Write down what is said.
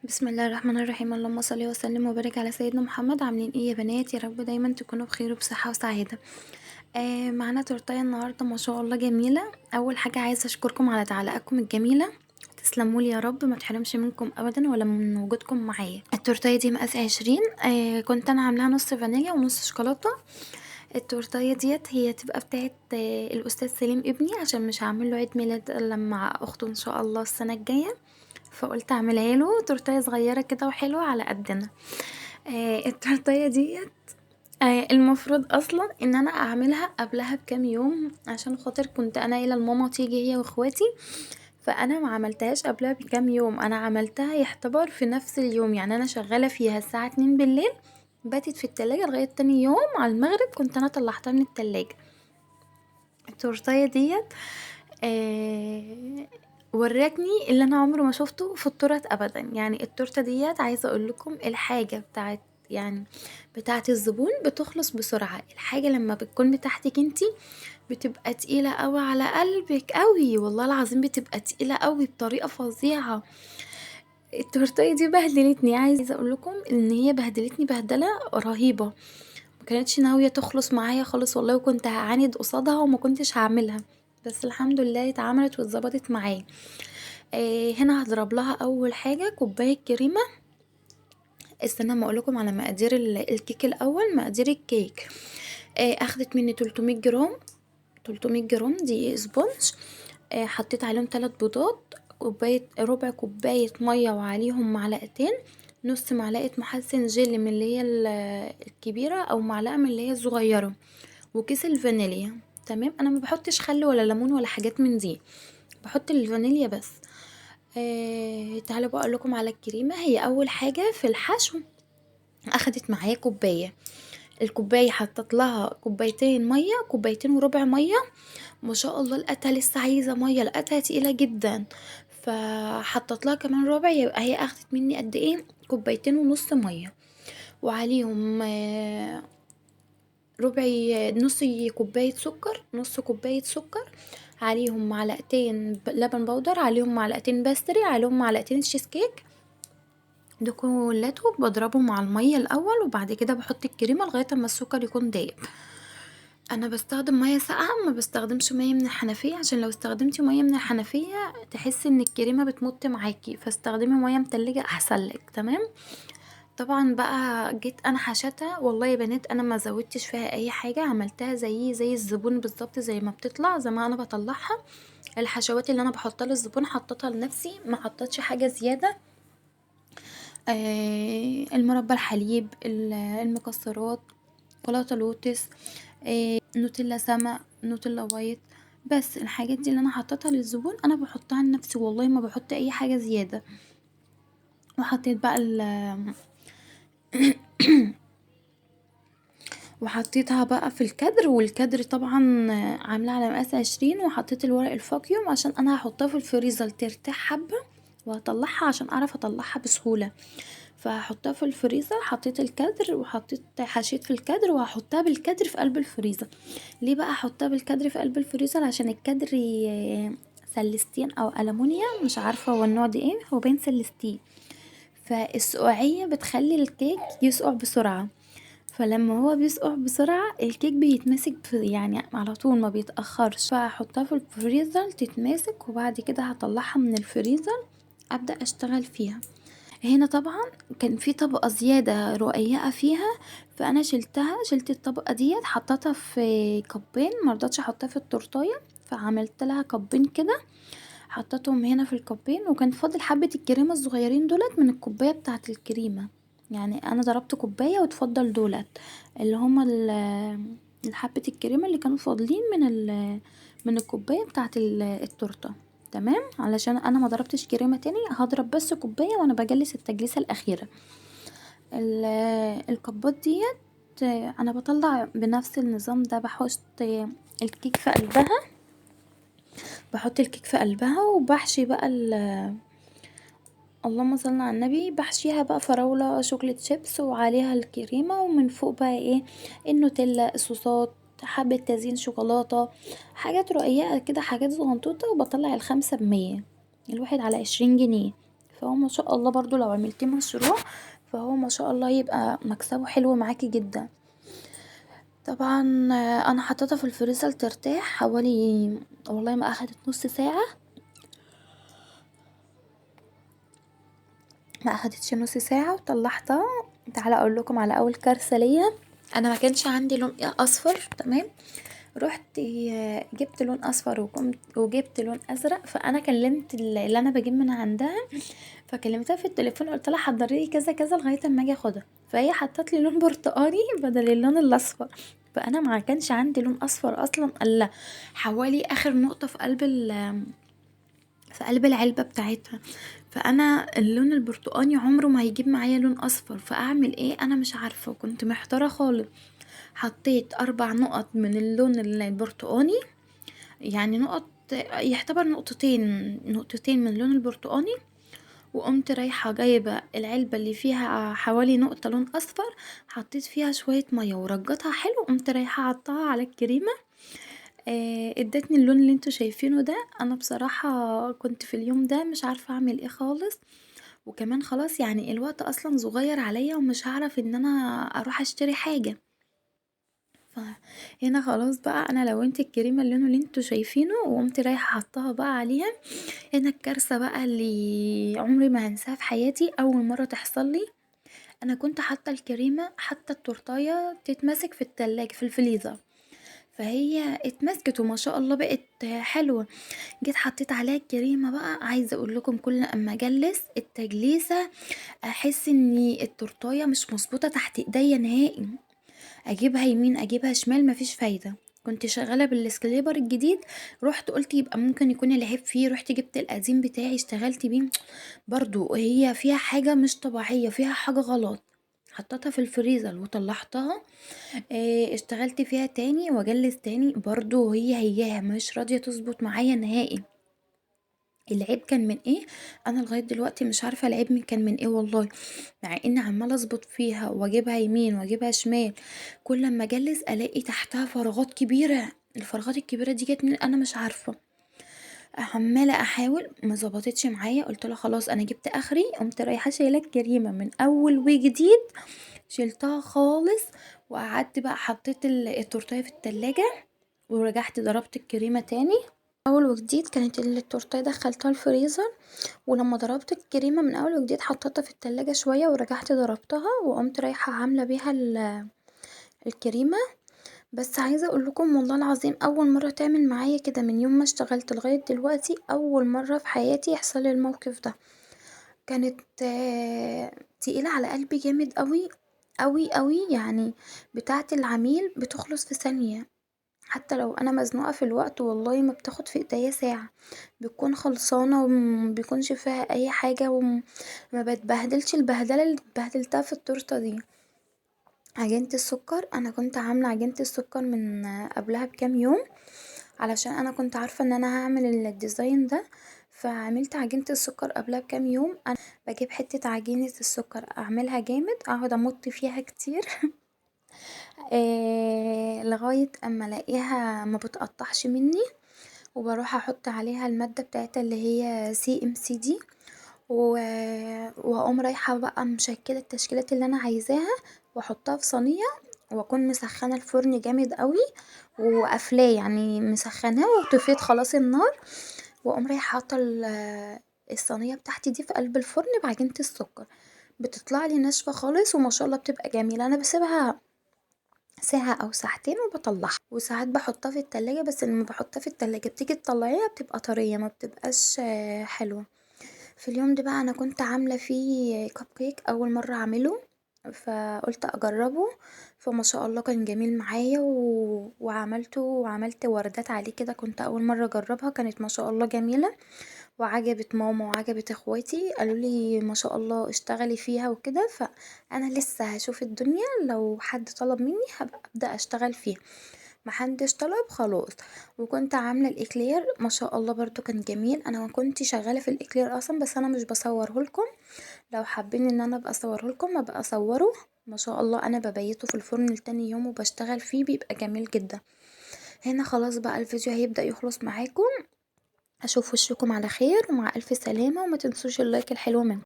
بسم الله الرحمن الرحيم. اللهم صل وسلم وبارك على سيدنا محمد. عاملين ايه يا بنات؟ يا رب دايما تكونوا بخير وبصحة وسعادة. معانا تورتايه النهارده ما شاء الله جميلة. اول حاجة عايزة اشكركم على تعليقاتكم الجميلة، تسلمولي يا رب، ما تحرمش منكم ابدا ولا من وجودكم معايا. التورتايه دي مقاس 20. كنت انا عاملاها نص فانيليا ونص شوكولاتة. التورتايه ديت هي تبقى بتاعت الاستاذ سليم ابني، عشان مش هعمل له عيد ميلاد الا مع اخته ان شاء الله السنة الجاية، فقلت اعملها له تورتايه صغيره كده وحلوه على قدنا. التورتايه ديت المفروض اصلا ان انا اعملها قبلها بكام يوم، عشان خاطر كنت انا قايله لماما تيجي هي واخواتي، فانا ما عملتهاش قبلها بكام يوم، انا عملتها يعتبر في نفس اليوم، يعني انا شغاله فيها الساعه 2 بالليل، باتت في التلاجة لغايه تاني يوم على المغرب كنت انا طلعتها من التلاجة. التورتايه ديت آه وراكني اللي انا عمري ما شفته في التورت ابدا. يعني التورته ديت عايزه اقول لكم الحاجه بتاعت يعني بتاعت الزبون بتخلص بسرعه، الحاجه لما بتكون بتاعتك انتي بتبقى تقيله قوي على قلبك قوي، والله العظيم بتبقى تقيله قوي بطريقه فظيعه. التورتيه دي بهدلتني، عايزه اقول لكم ان هي بهدلتني بهدله رهيبه، ما كانتش ناويه تخلص معايا خالص والله، وكنت هعاند قصادها وما كنتش هعملها، بس الحمد لله اتعملت واتظبطت معايا. هنا هضرب لها اول حاجه كوبايه كريمه. استنى ما اقولكم على مقادير الكيك الاول. مقادير الكيك اخدت مني 300 جرام، 300 جرام دي سبونج. حطيت عليهم 3 بيضات، كوبايه ربع كوبايه ميه وعليهم معلقتين، نص معلقه محسن جل من اللي هي الكبيره، او معلقه من اللي هي الصغيره، وكيس الفانيليا. تمام، انا ما بحطش خل ولا ليمون ولا حاجات من دي، بحط الفانيليا بس. تعالوا بقى اقولكم على الكريمه. هي اول حاجه في الحشو اخدت معايا كوبايه، الكوبايه حطت لها كوبايتين ميه، كوبايتين وربع ميه، ما شاء الله لقيتها لسه عايزه ميه، لقيتها تقيله جدا، فحطت لها كمان ربع، يبقى هي اخدت مني قد ايه؟ كوبايتين ونص ميه، وعليهم ربع نص كوباية سكر، نص كوباية سكر، عليهم معلقتين لبن بودر، عليهم معلقتين باستري، عليهم معلقتين تشيز كيك. ده كلته بضربه مع المية الأول، وبعد كده بحط الكريمة لغاية اما السكر يكون دايب. انا بستخدم مية ساقعة، ما بستخدمش مية من الحنفية، عشان لو استخدمتي مية من الحنفية تحسي ان الكريمة بتمط معاكي، فاستخدمي مية متلجة احسن لك. تمام. طبعا بقى جيت انا حشتها، والله يا بنات انا ما زودتش فيها اي حاجه، عملتها زي الزبون بالظبط، زي ما بتطلع زي ما انا بطلعها. الحشوات اللي انا بحطها للزبون حطيتها لنفسي، ما حطيتش حاجه زياده. المربى الحليب، المكسرات، شوكولاته لوتس، نوتيلا سما، نوتيلا وايت، بس الحاجات دي اللي انا حطيتها للزبون انا بحطها لنفسي، والله ما بحط اي حاجه زياده. وحطيت بقى وحطيتها بقى في الكادر، والكادر طبعا عاملاه على مقاس 20، وحطيت الورق الفاكيوم عشان انا هحطها في الفريزر ترتاح حبة، وهطلعها عشان اعرف اطلعها بسهولة، فهحطها في الفريزر. حطيت الكادر وحطيت حشيت في الكادر، وهحطها بالكادر في قلب الفريزر. ليه بقى احطها بالكادر في قلب الفريزر؟ عشان الكادر سلستين او ألمونيا، مش عارفة هو النوع ده ايه، هو باين سلستين، فالسقوعية بتخلي الكيك يسقع بسرعة، فلما هو بيسقع بسرعة الكيك بيتمسك يعني على طول ما بيتأخرش، فهحطها في الفريزر تتماسك، وبعد كده هطلعها من الفريزر ابدأ اشتغل فيها. هنا طبعا كان في طبقة زيادة رقيقة فيها، فانا شلت الطبقة ديت، حطيتها في كوبين، مرضتش احطها في التورتاية، فعملت لها كوبين كده، حطيتهم هنا في الكوبين، وكان فاضل حبة الكريمة الصغيرين دولت من الكوباية بتاعة الكريمة، يعني انا ضربت كوباية وتفضل دولت اللي هما الحبة الكريمة اللي كانوا فاضلين من الكوباية بتاعة التورتة. تمام، علشان انا ما ضربتش كريمة تاني، هضرب بس كوباية وانا بجلس التجليسة الاخيرة. الكبات ديت انا بطلع بنفس النظام ده، بحط الكيك في قلبها، بحط الكيك في قلبها وبحشي بقى اللهم صل على النبي، بحشيها بقى فراولة شوكليت شيبس، وعليها الكريمة، ومن فوق بقى ايه؟ النوتيلا، الصوصات، حبة تزيين شوكولاتة، حاجات رقيقة كده، حاجات صغنطوطة، وبطلع ال5 ب100، الواحد على 20 جنيه، فهو ما شاء الله برضو لو عملتيه مشروع فهو ما شاء الله يبقى مكسبه حلو معاكي جدا. طبعا انا حطيتها في الفريزر ترتاح حوالي، والله ما اخدت نص ساعة، ما اخدتش نص ساعة وطلعتها. تعالى اقول لكم على اول كارثة ليا. انا ما كانش عندي لون اصفر، تمام، رحت جبت لون اصفر وجبت لون ازرق. فانا كلمت اللي انا بجيب من عندها، فكلمتها في التليفون قلت لها حضري لي كذا كذا لغايه اما اجي اخدها، فهي حطت لي لون برتقاني بدل اللون الاصفر. فانا ما كانش عندي لون اصفر اصلا الا حوالي اخر نقطه في قلب العلبه بتاعتها. فانا اللون البرتقاني عمره ما هيجيب معايا لون اصفر، فاعمل ايه؟ انا مش عارفه وكنت محتاره خالص. حطيت 4 نقط من اللون البرتقاني، يعني نقط يعتبر نقطتين من اللون البرتقاني، وقمت رايحة جايبة العلبة اللي فيها حوالي نقطة لون أصفر، حطيت فيها شوية مية ورجتها حلو، قمت رايحة حطها على الكريمة. ادتني اللون اللي انتوا شايفينه ده. انا بصراحة كنت في اليوم ده مش عارفة اعمل ايه خالص، وكمان خلاص يعني الوقت اصلا صغير عليا ومش هعرف ان انا اروح اشتري حاجة. فهنا خلاص بقى انا لونت الكريمة اللون اللي انتوا شايفينه وقمت رايحة حطها بقى عليها. هنا الكارثة بقى اللي عمري ما هنساها في حياتي، اول مرة تحصل لي. انا كنت حاطة الكريمة، حتى التورتاية تتمسك في التلاجة في الفريزر، فهي اتمسكت وما شاء الله بقت حلوة. جيت حطيت عليها الكريمة بقى، عايزة اقول لكم كل اما اجلس التجليسة احس ان التورتاية مش مظبوطة تحت ايديا نهائي، اجيبها يمين اجيبها شمال مفيش فايدة. كنت شغالة بالسكليبر الجديد، رحت قلت يبقى ممكن يكون العيب فيه، رحت جبت القديم بتاعي اشتغلت بيه، برضو هي فيها حاجة مش طبيعية، فيها حاجة غلط. حطيتها في الفريزر وطلعتها، اشتغلت فيها تاني واجلس تاني، برضو هي مش راضية تظبط معايا نهائي. العيب كان من ايه؟ انا لغايه دلوقتي مش عارفه العيب كان من ايه والله، مع اني عماله اظبط فيها واجيبها يمين واجيبها شمال، كل ما اجلس الاقي تحتها فراغات كبيره. الفراغات الكبيره دي جت من انا مش عارفه. عماله احاول ما ظبطتش معايا، قلت لها خلاص انا جبت اخري، قمت رايحه شايله الكريمه من اول وجديد، شلتها خالص. وقعدت بقى حطيت التورتيه في التلاجة، ورجعت ضربت الكريمه تاني. اول وجديد كانت التورتيه دخلتها الفريزر، ولما ضربت الكريمه من اول وجديد حطيتها في التلاجة شويه ورجعت ضربتها وقمت رايحه عامله بيها الكريمه. بس عايزه اقول لكم والله العظيم اول مره تعمل معايا كده من يوم ما اشتغلت لغايه دلوقتي، اول مره في حياتي يحصل لي الموقف ده. كانت تقيله على قلبي جامد قوي قوي قوي يعني. بتاعه العميل بتخلص في ثانيه، حتى لو انا مزنوقه في الوقت والله ما بتاخد في ايديا ساعه، بتكون خلصانه ومبيكونش فيها اي حاجه وما بتبهدلش البهدله اللي اتبهدلتها في التورته دي. عجينه السكر، انا كنت عامله عجينه السكر من قبلها بكام يوم، علشان انا كنت عارفه ان انا هعمل الديزاين ده. فعملت عجينه السكر قبلها بكام يوم. انا بجيب حته عجينه السكر اعملها جامد، اقعد امط فيها كتير لغايه اما الاقيها ما بتقطعش مني، وبروح احط عليها المادة بتاعتها اللي هي CMCD، واقوم رايحة بقى مشكلة التشكيلات اللي انا عايزاها واحطها في صينية، واكون مسخنة الفرن جامد قوي وقافلاه، يعني مسخناه وطفيت خلاص النار، واقوم رايحة حاطة الصينية بتاعتي دي في قلب الفرن بعجينة السكر. بتطلع لي ناشفة خالص وما شاء الله بتبقى جميلة. انا بسيبها ساعة او ساعتين وبطلعها، وساعات بحطها في التلاجة، بس لما بحطها في التلاجة بتيجي تطلعيها بتبقى طرية ما بتبقاش حلوة. في اليوم ده بقى انا كنت عاملة فيه كب كيك اول مرة اعمله، فقلت اجربه، فما شاء الله كان جميل معايا وعملته وعملت وردات عليه كده، كنت اول مرة اجربها، كانت ما شاء الله جميلة وعجبت ماما وعجبت اخواتي، قالوا لي ما شاء الله اشتغلي فيها وكده. فانا لسه هشوف الدنيا، لو حد طلب مني هبقى ابدا اشتغل فيها، محدش طلب خلاص. وكنت عامله الاكلير ما شاء الله برضو كان جميل. انا ما كنت شغاله في الاكلير اصلا، بس انا مش بصوره لكم، لو حابين ان انا ابقى اصوره لكم ابقى اصوره. ما شاء الله انا ببيته في الفرن لتاني يوم وبشتغل فيه بيبقى جميل جدا. هنا خلاص بقى الفيديو هيبدأ يخلص معاكم، اشوف وشكم على خير ومع الف سلامة، وما تنسوش اللايك الحلو منكم.